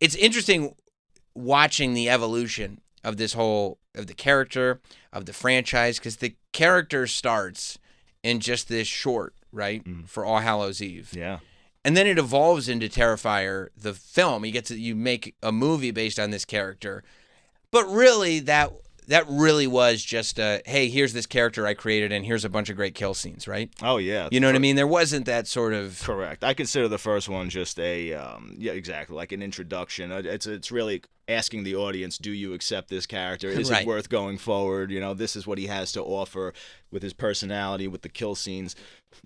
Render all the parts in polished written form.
it's interesting watching the evolution of this whole of the character of the franchise, because the character starts in just this short, right, for All Hallows Eve. Yeah. And then it evolves into Terrifier, the film. You make a movie based on this character. But really, that really was just hey, here's this character I created, and here's a bunch of great kill scenes, right? Oh, yeah. You know what I mean? There wasn't that sort of... Correct. I consider the first one just yeah, exactly, like an introduction. It's really asking the audience, do you accept this character? Is it worth going forward? This is what he has to offer with his personality, with the kill scenes.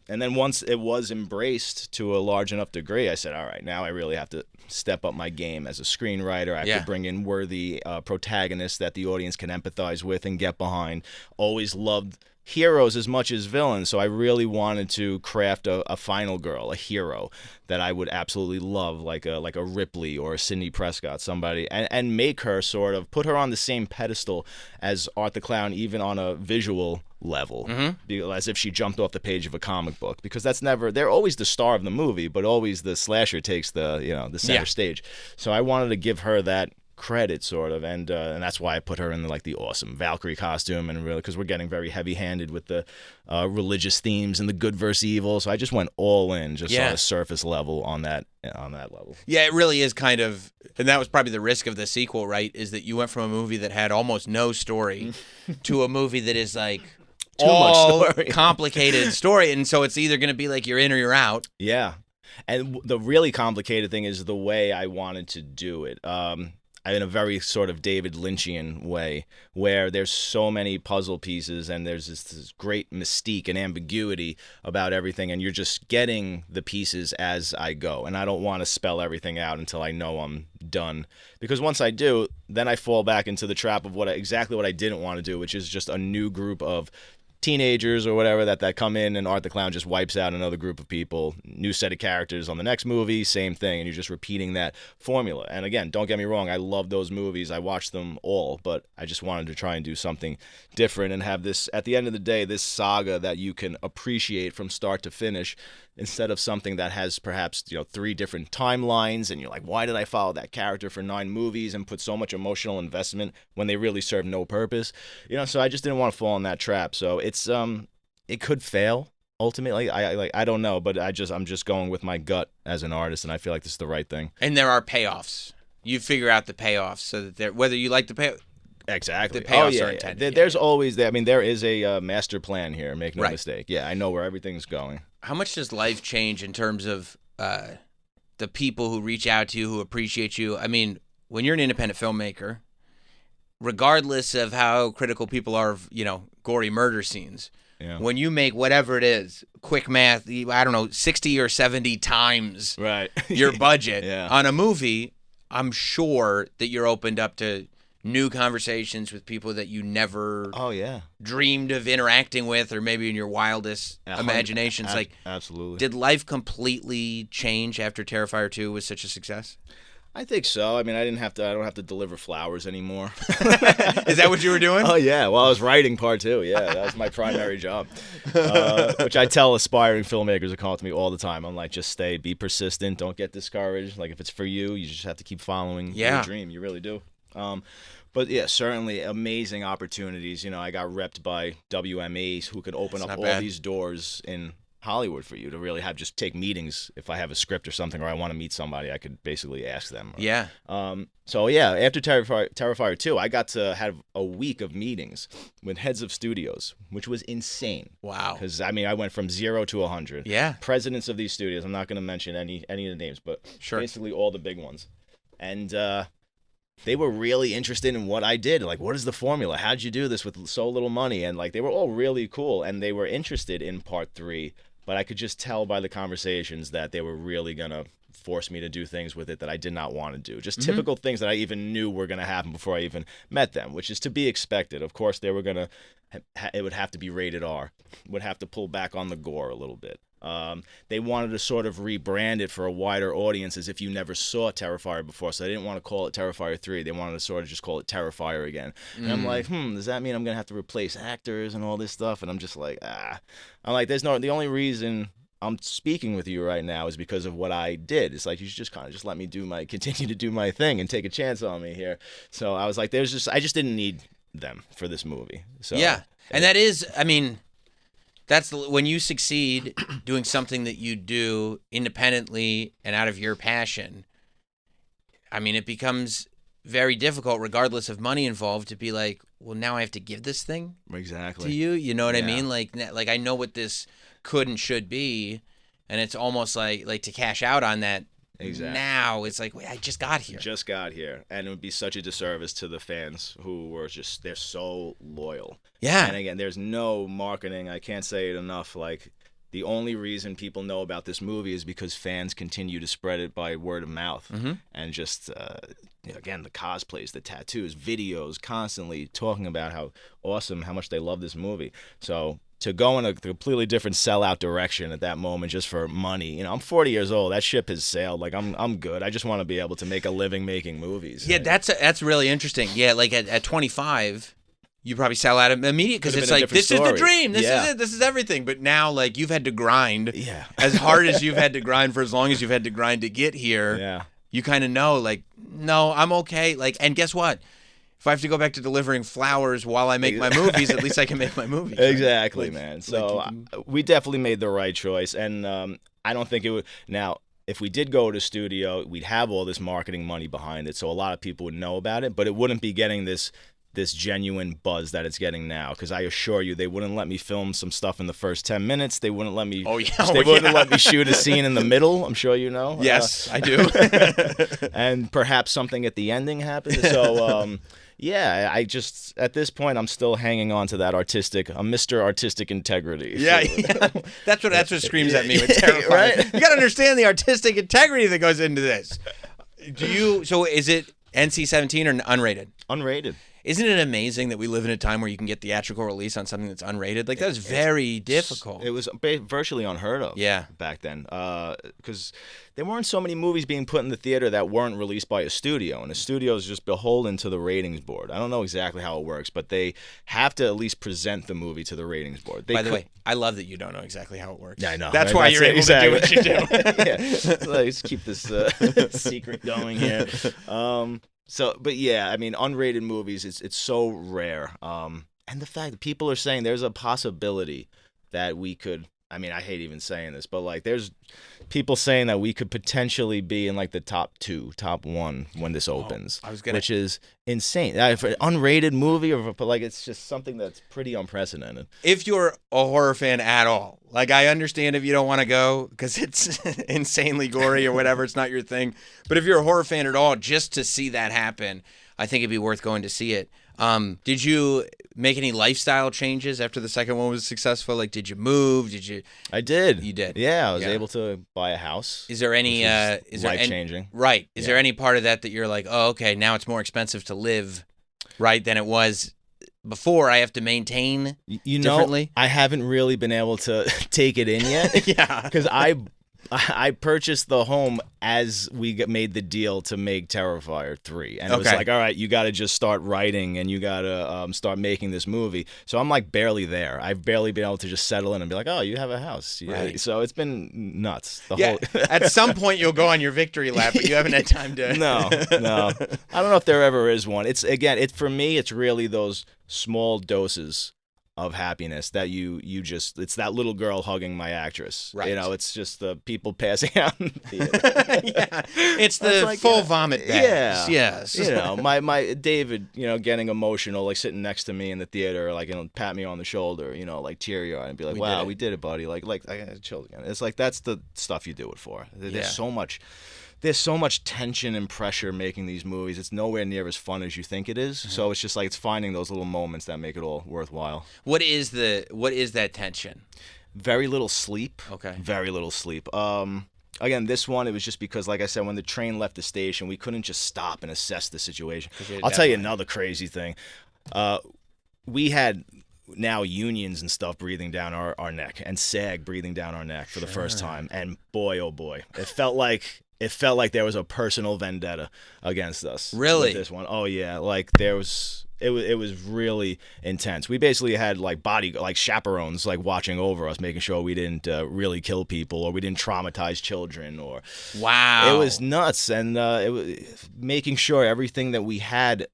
And then once it was embraced to a large enough degree, I said, all right, now I really have to step up my game as a screenwriter. I have to bring in worthy protagonists that the audience can empathize with and get behind. Always loved heroes as much as villains, so I really wanted to craft a final girl, a hero that I would absolutely love, like a Ripley or a Sidney Prescott, somebody, and make her sort of put her on the same pedestal as Art the Clown, even on a visual level, as if she jumped off the page of a comic book, because they're always the star of the movie, but always the slasher takes the center stage. So I wanted to give her that credit, sort of, and that's why I put her in the awesome Valkyrie costume, and really because we're getting very heavy-handed with the religious themes and the good versus evil. So I just went all in, just on a surface level on that level. Yeah, it really is kind of, and that was probably the risk of the sequel, right? Is that you went from a movie that had almost no story to a movie that is like too much story, complicated story, and so it's either going to be like you're in or you're out. Yeah, and the really complicated thing is the way I wanted to do it. In a very sort of David Lynchian way, where there's so many puzzle pieces and there's this great mystique and ambiguity about everything, and you're just getting the pieces as I go. And I don't want to spell everything out until I know I'm done, because once I do, then I fall back into the trap of exactly what I didn't want to do, which is just a new group of teenagers or whatever that come in, and Art the Clown just wipes out another group of people, new set of characters on the next movie, same thing, and you're just repeating that formula. And again, don't get me wrong, I love those movies, I watched them all, but I just wanted to try and do something different and have this, at the end of the day, this saga that you can appreciate from start to finish, instead of something that has perhaps 3 different timelines, and you're like, why did I follow that character for 9 movies and put so much emotional investment when they really serve no purpose? So I just didn't want to fall in that trap. So it's it could fail ultimately. I don't know, but I'm just going with my gut as an artist, and I feel like this is the right thing. And there are payoffs. You figure out the payoffs so that whether you like the payoff. Exactly. The payoffs are intended. There's always there is a master plan here. Make no mistake. Yeah, I know where everything's going. How much does life change in terms of the people who reach out to you, who appreciate you? I mean, when you're an independent filmmaker, regardless of how critical people are of, gory murder scenes, when you make whatever it is, quick math, I don't know, 60 or 70 times your budget on a movie, I'm sure that you're opened up to new conversations with people that you never dreamed of interacting with, or maybe in your wildest imaginations. Absolutely. Did life completely change after Terrifier 2 was such a success? I think so. I mean, I don't have to deliver flowers anymore. Is that what you were doing? Oh, yeah. Well, I was writing part 2. Yeah, that was my primary job, which I tell aspiring filmmakers who call to me all the time. I'm like, just be persistent. Don't get discouraged. Like, if it's for you, you just have to keep following your dream. You really do. But yeah, certainly amazing opportunities. I got repped by WME, who could open up all these doors in Hollywood for you to really just take meetings. If I have a script or something, or I want to meet somebody, I could basically ask them. So yeah, after Terrifier 2, I got to have a week of meetings with heads of studios, which was insane. Wow. Because I went from 0 to 100. Yeah. Presidents of these studios. I'm not going to mention any of the names, but basically all the big ones. And they were really interested in what I did. Like, what is the formula? How'd you do this with so little money? And they were all really cool, and they were interested in part 3. But I could just tell by the conversations that they were really gonna force me to do things with it that I did not want to do. Just typical things that I even knew were gonna happen before I even met them, which is to be expected. Of course, they were gonna. It would have to be rated R. Would have to pull back on the gore a little bit. They wanted to sort of rebrand it for a wider audience as if you never saw Terrifier before, so they didn't want to call it Terrifier 3. They wanted to sort of just call it Terrifier again. And I'm like, does that mean I'm going to have to replace actors and all this stuff? And I'm just like, I'm like, the only reason I'm speaking with you right now is because of what I did. It's like you should just kind of just let me continue to do my thing and take a chance on me here. So I was like, I just didn't need them for this movie. So yeah, and that is, I mean, that's when you succeed doing something that you do independently and out of your passion. I mean, it becomes very difficult, regardless of money involved, to be like, well, now I have to give this thing exactly to you. You know what I Yeah. mean? Like I know what this could and should be, and it's almost like to cash out on that. Exactly. Now it's like, wait, I just got here. And it would be such a disservice to the fans who were they're so loyal. Yeah. And again, there's no marketing. I can't say it enough. Like, the only reason people know about this movie is because fans continue to spread it by word of mouth. And just, again, the cosplays, the tattoos, videos, constantly talking about how awesome, how much they love this movie. So to go in a completely different sellout direction at that moment just for money, I'm 40 years old. That ship has sailed. Like, I'm good. I just want to be able to make a living making movies. Yeah, that's really interesting. Yeah, like at 25, you probably sell out immediately because it's like, this is the dream. This is it. This is everything. But now, like, you've had to grind as hard as you've had to grind for as long as you've had to grind to get here. Yeah. You kind of know, like, no, I'm okay. Like, and guess what? If I have to go back to delivering flowers while I make my movies, at least I can make my movies. Exactly, like, man. So we definitely made the right choice. And I don't think it would. Now, if we did go to studio, we'd have all this marketing money behind it. So a lot of people would know about it, but it wouldn't be getting this genuine buzz that it's getting now, because I assure you they wouldn't let me film some stuff in the first 10 minutes. They wouldn't let me let me shoot a scene in the middle. I'm sure you know. Yes, I do. And perhaps something at the ending happens. So yeah, I just, at this point, I'm still hanging on to that Mr. Artistic integrity. Yeah, so. yeah. That's what screams at me with Terrifier. Right? You got to understand the artistic integrity that goes into this. So is it NC-17 or unrated? Unrated. Isn't it amazing that we live in a time where you can get theatrical release on something that's unrated? Like, that was very difficult. It was virtually unheard of back then, because there weren't so many movies being put in the theater that weren't released by a studio, and a studio is just beholden to the ratings board. I don't know exactly how it works, but they have to at least present the movie to the ratings board. By the way, I love that you don't know exactly how it works. Yeah, I know. That's why you're able to do what you do. Yeah. Let's keep this secret going here. So, but yeah, I mean, unrated movies, it's so rare. And the fact that people are saying there's a possibility that we could, I mean, I hate even saying this, but like there's people saying that we could potentially be in like the top 2, top 1 when this opens, which is insane. For an unrated movie, but like it's just something that's pretty unprecedented. If you're a horror fan at all, like I understand if you don't want to go because it's insanely gory or whatever, it's not your thing. But if you're a horror fan at all, just to see that happen, I think it'd be worth going to see it. Did you make any lifestyle changes after the second one was successful? Like, did you move? I did. You did. Yeah, I was able to buy a house. Is there any life-changing? Right. Is there any part of that you're like, oh, okay, now it's more expensive to live, right, than it was before? I have to maintain differently? I haven't really been able to take it in yet. Yeah. Because I purchased the home as we made the deal to make Terrifier 3. And it was like, all right, you got to just start writing and you got to start making this movie. So I'm like barely there. I've barely been able to just settle in and be like, oh, you have a house. Right. So it's been nuts. At some point you'll go on your victory lap, but you haven't had time to. No. I don't know if there ever is one. For me, it's really those small doses of happiness that you just, it's that little girl hugging my actress. Right. It's just the people passing out in the theater. Yeah. It's the full vomit bags. Yeah. Yes. My David, getting emotional, like sitting next to me in the theater, like, pat me on the shoulder, like teary-eyed and be like, wow, we did it, buddy. Like I gotta chill again. It's like, that's the stuff you do it for. There's so much tension and pressure making these movies. It's nowhere near as fun as you think it is. Mm-hmm. So it's just like it's finding those little moments that make it all worthwhile. What is that tension? Very little sleep. Okay. Very little sleep. Again, this one, it was just because, like I said, when the train left the station, we couldn't just stop and assess the situation. I'll tell you another crazy thing. We had now unions and stuff breathing down our neck and SAG breathing down our neck for the first time. And boy, oh boy, it felt like it felt like there was a personal vendetta against us. Really? With this one. Oh yeah, like there was. It was really intense. We basically had like chaperones like watching over us, making sure we didn't really kill people or we didn't traumatize children. Or wow, it was nuts, and it was making sure everything that we had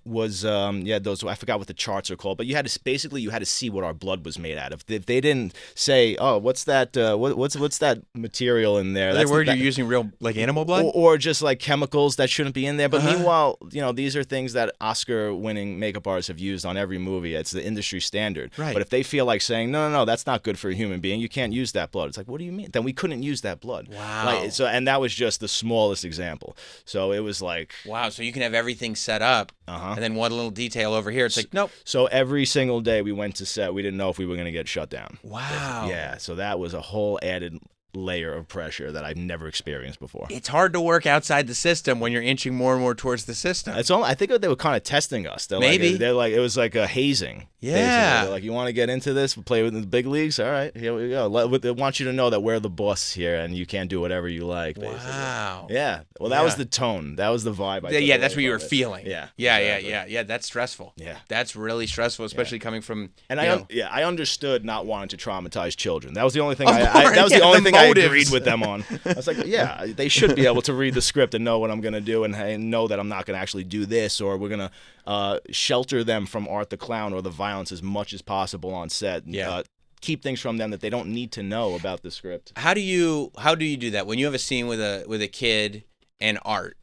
was those, I forgot what the charts are called, but you had to see what our blood was made out of. If they didn't say, oh, what's that what's that material in there, That's word you're using real like animal blood, or just like chemicals that shouldn't be in there. But meanwhile, these are things that Oscar-winning makeup artists have used on every movie. It's the industry standard. Right. But if they feel like saying no, that's not good for a human being, you can't use that blood, it's like, what do you mean? Then we couldn't use that blood. Wow. And that was just the smallest example. So it was like, wow. So you can have everything set up, and then one little detail over here. It's like, nope. So every single day we went to set, we didn't know if we were going to get shut down. Wow. Yeah. So that was a whole added layer of pressure that I've never experienced before. It's hard to work outside the system when you're inching more and more towards the system. I think they were kind of testing us. Maybe. They're like, it was like a hazing. Yeah. Basically. They're like, you want to get into this, play with the big leagues? All right, here we go. They want you to know that we're the boss here and you can't do whatever you like. Basically. Wow. Yeah. Well, that was the tone. That was the vibe. Yeah, that's what you were feeling. Yeah. Yeah, exactly. yeah. That's stressful. Yeah. That's really stressful, especially coming from. And I understood not wanting to traumatize children. That was the only thing. Of course, that was the only thing motives. I agreed with them on. I was like, yeah, they should be able to read the script and know what I'm going to do and know that I'm not going to actually do this, or we're going to shelter them from Art the Clown or the violence as much as possible on set. Yeah. Keep things from them that they don't need to know about the script. How do you do that when you have a scene with a kid and Art?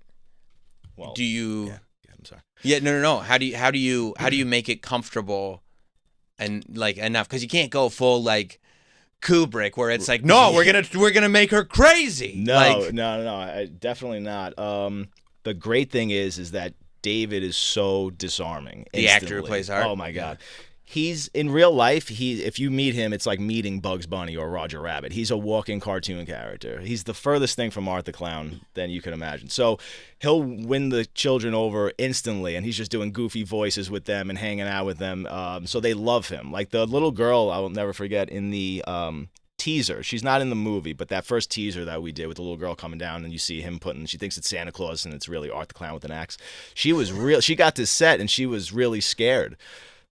Well, do you? Yeah, I'm sorry. Yeah, no. How do you make it comfortable and like enough? Because you can't go full like Kubrick where it's like, no, we're gonna make her crazy. No, definitely not. The great thing is that David is so disarming. The actor who plays Art. Oh my God. He's in real life. If you meet him, it's like meeting Bugs Bunny or Roger Rabbit. He's a walking cartoon character. He's the furthest thing from Art the Clown than you can imagine. So he'll win the children over instantly, and he's just doing goofy voices with them and hanging out with them. So they love him. Like the little girl, I will never forget in the teaser. She's not in the movie, but that first teaser that we did with the little girl coming down and you see him she thinks it's Santa Claus and it's really Art the Clown with an axe. She got to set and she was really scared.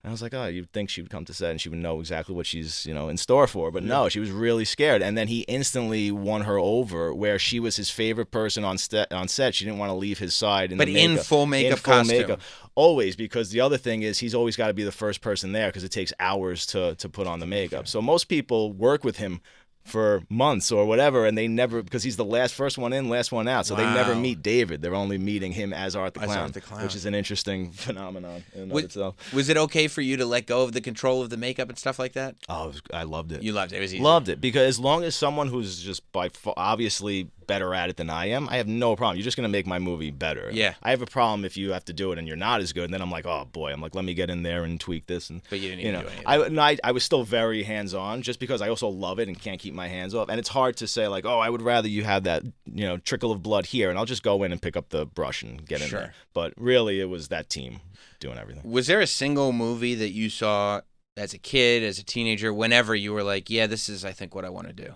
And I was like, oh, you'd think she would come to set and she would know exactly what she's, in store for. But no, she was really scared. And then he instantly won her over where she was his favorite person on set. She didn't want to leave his side. In full makeup costume. Always, because the other thing is he's always got to be the first person there because it takes hours to put on the makeup. So most people work with him for months or whatever, and they never, because he's the first one in, last one out, so they never meet David. They're only meeting him as Art the Clown, which is an interesting phenomenon in and of itself. Was it okay for you to let go of the control of the makeup and stuff like that? Oh, I loved it. You loved it. It was easy. Loved it, because as long as someone who's just obviously better at it than I am, I have no problem. You're just going to make my movie better. Yeah. I have a problem if you have to do it and you're not as good, and then I'm like, oh boy, let me get in there and tweak this. But you didn't even do anything. I was still very hands-on just because I also love it and can't keep my hands off. And it's hard to say like, oh, I would rather you have that, trickle of blood here, and I'll just go in and pick up the brush and get in there. But really, it was that team doing everything. Was there a single movie that you saw as a kid, as a teenager, whenever you were like, yeah, this is, I think, what I want to do?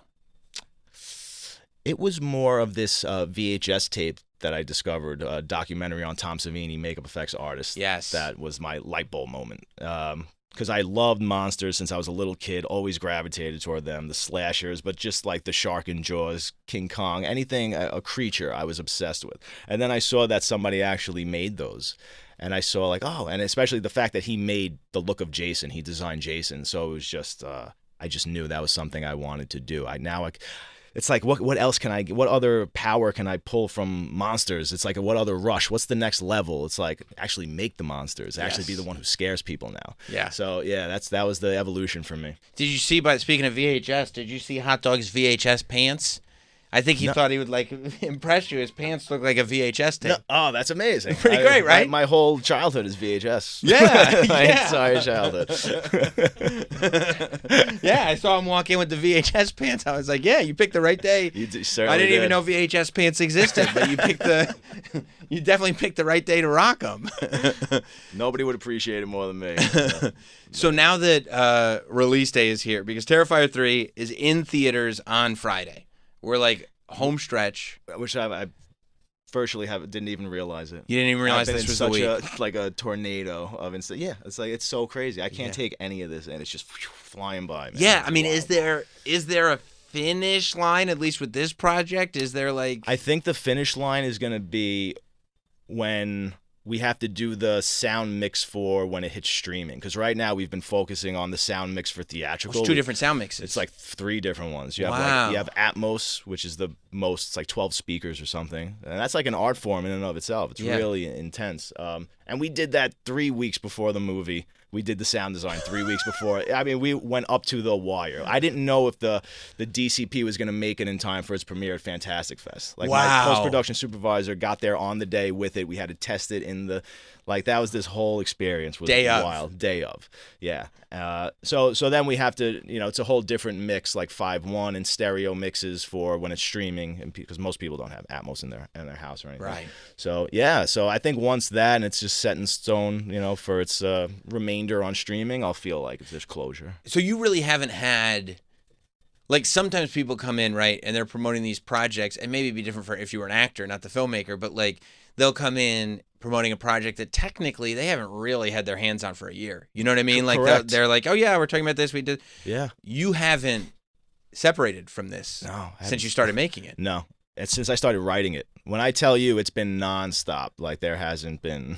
It was more of this VHS tape that I discovered, a documentary on Tom Savini, makeup effects artist. Yes. That was my light bulb moment. Because I loved monsters since I was a little kid, always gravitated toward them, the slashers, but just like the shark in Jaws, King Kong, anything, a creature I was obsessed with. And then I saw that somebody actually made those. And I saw like, oh, and especially the fact that he made the look of Jason, he designed Jason. So it was just, I just knew that was something I wanted to do. It's like, what else what other power can I pull from monsters? It's like, what other rush? What's the next level? It's like, actually make the monsters, actually be the one who scares people now. Yeah. So, yeah, that was the evolution for me. Did you see, speaking of VHS, did you see Hot Dog's VHS Pants? I think he thought he would impress you. His pants look like a VHS tape. No, oh, that's amazing. Pretty great, right? My whole childhood is VHS. Yeah. My entire childhood. Yeah, I saw him walk in with the VHS pants. I was like, yeah, you picked the right day. You certainly I didn't did. even know VHS pants existed, but you definitely picked the right day to rock them. Nobody would appreciate it more than me. So now that release day is here, because Terrifier 3 is in theaters on Friday. We're like home stretch. Which I virtually didn't even realize it. You didn't even realize I've been this was in the such week. like a tornado of instant. Yeah, it's so crazy. I can't Yeah. take any of this, and it's just flying by. Man. Yeah, It's I mean, wild. is there a finish line, at least with this project? Is there like... I think the finish line is going to be when we have to do the sound mix for when it hits streaming. Because right now we've been focusing on the sound mix for theatrical. It's 2 different sound mixes. It's like 3 different ones. You have Wow. you have Atmos, which is the most. It's like 12 speakers or something, and that's like an art form in and of itself. It's Yeah. really intense. And we did that 3 weeks before the movie. We did the sound design 3 weeks before. I mean, we went up to the wire. I didn't know if the DCP was going to make it in time for its premiere at Fantastic Fest. Like my Wow. post-production supervisor got there on the day with it. We had to test it in the, like that was this whole experience. Was Day of. wild. Day of. Yeah. So then we have to, it's a whole different mix, like 5.1 and stereo mixes for when it's streaming, and because most people don't have Atmos in their house or anything. Right. So yeah, so I think once that and it's just set in stone, for its remainder on streaming, I'll feel like there's closure. So you really haven't had... Like, sometimes people come in, right, and they're promoting these projects, and maybe it'd be different for if you were an actor, not the filmmaker, but, like, they'll come in promoting a project that technically they haven't really had their hands on for a year. You know what I mean? Like, Correct. they're like, oh, yeah, we're talking about this, we did... Yeah. You haven't separated from this No. since you started making it. No. It's since I started writing it. When I tell you it's been nonstop, like there hasn't been...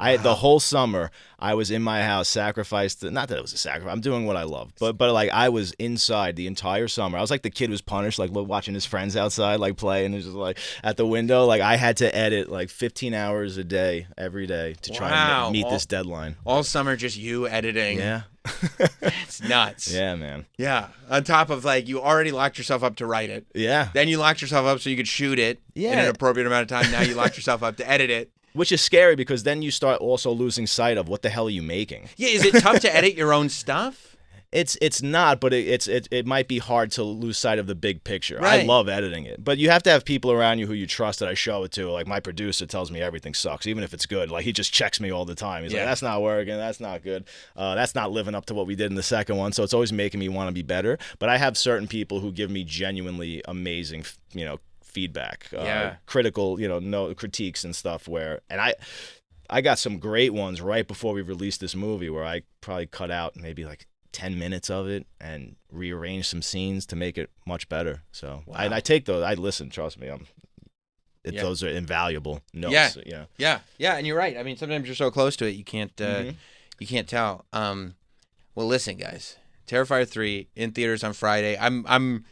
The whole summer I was in my house, sacrificed. Not that it was a sacrifice. I'm doing what I love, but like I was inside the entire summer. I was like the kid who's punished, like watching his friends outside, like play, and just like at the window. Like I had to edit like 15 hours a day every day to try and meet this deadline. All summer, just you editing. Yeah, It's nuts. yeah, man. Yeah. On top of, like, you already locked yourself up to write it. Yeah, Then you locked yourself up so you could shoot it in Yeah. an appropriate amount of time. Now you locked yourself up to edit it. which is scary because then you start also losing sight of what the hell are you making. Yeah, is it tough to edit your own stuff? It's not, but it might be hard to lose sight of the big picture. Right. I love editing it, but you have to have people around you who you trust that I show it to. Like my producer tells me everything sucks, even if it's good. Like he just checks me all the time. He's like, "That's not working. That's not good. That's not living up to what we did in the second one." So it's always making me want to be better. But I have certain people who give me genuinely amazing, feedback, critical, no critiques and stuff. And I got some great ones right before we released this movie where I probably cut out maybe like 10 minutes of it and rearrange some scenes to make it much better. So I take those. I listen. Trust me. Those are invaluable notes. Yeah. And you're right. I mean, sometimes you're so close to it, you can't tell. Well, listen, guys. Terrifier 3 in theaters on Friday. I'm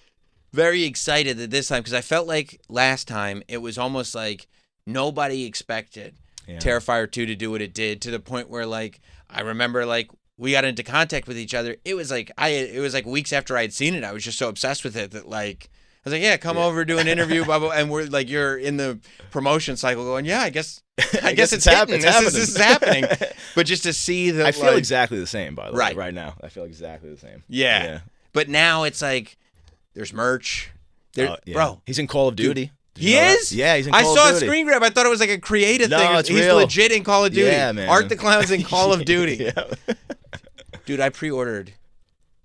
very excited that this time, because I felt like last time it was almost like nobody expected Terrifier 2 to do what it did, to the point where, like, I remember, like, we got into contact with each other. It was like weeks after I had seen it, I was just so obsessed with it that, like, I was like, yeah, come over, do an interview, blah, blah, and we're like, you're in the promotion cycle going, yeah, I guess it's happening. This is happening. But just to see that, I feel exactly the same, by the way, right now. I feel exactly the same. Yeah. But now it's like, there's merch. Bro. He's in Call of Duty. He is? Yeah, he's in Call of Duty. I saw a screen grab. I thought it was like a creative thing. It's He's real. legit in Call of Duty. Yeah, man. Art the Clown's in Call of Duty. Yeah. Dude, I pre-ordered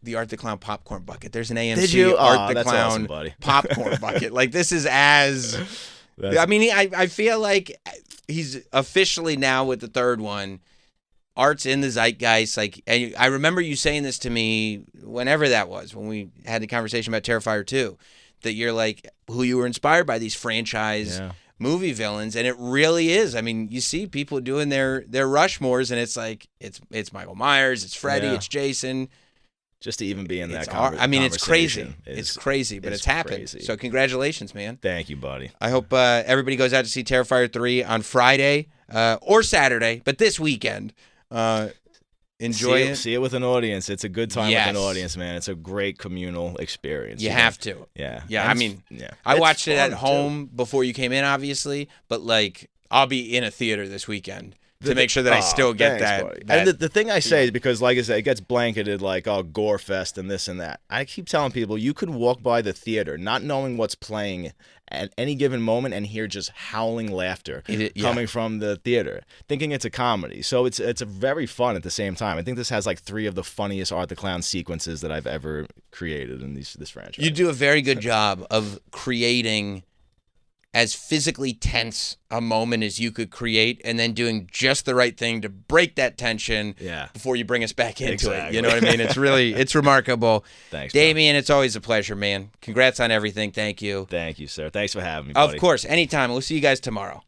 the Art the Clown popcorn bucket. There's an AMC Did you? Art the that's Clown awesome, buddy. popcorn bucket. Like, this is I mean, I feel like he's officially now with the third one. Art's in the zeitgeist. Like, and I remember you saying this to me whenever that was, when we had the conversation about Terrifier 2, that you're like, who you were inspired by these franchise movie villains, and it really is. I mean, you see people doing their Rushmores, and it's like it's Michael Myers, it's Freddy, it's Jason. Just to even be in that I mean, it's crazy. conversation It's crazy, but it's happened. crazy. So congratulations, man. Thank you, buddy. I hope everybody goes out to see Terrifier 3 on Friday or Saturday, but this weekend. Enjoy it. See it with an audience. It's a good time Yes. with an audience, man. It's a great communal experience. You have to. Yeah. Yeah, And I mean, yeah. I It's watched it at fun, home before you came in, obviously, but, like, I'll be in a theater this weekend to make sure that I still get thanks, buddy. And the thing I say is because, like I said, it gets blanketed like, oh, gore fest and this and that. I keep telling people you could walk by the theater not knowing what's playing at any given moment and hear just howling laughter coming from the theater, thinking it's a comedy. So it's a very fun at the same time. I think this has like 3 of the funniest Art the Clown sequences that I've ever created in this franchise. You do a very good job of creating as physically tense a moment as you could create, and then doing just the right thing to break that tension before you bring us back into it. You know what I mean? It's remarkable. Thanks, Damien. It's always a pleasure, man. Congrats on everything. Thank you. Thank you, sir. Thanks for having me, buddy. Of course, anytime. We'll see you guys tomorrow.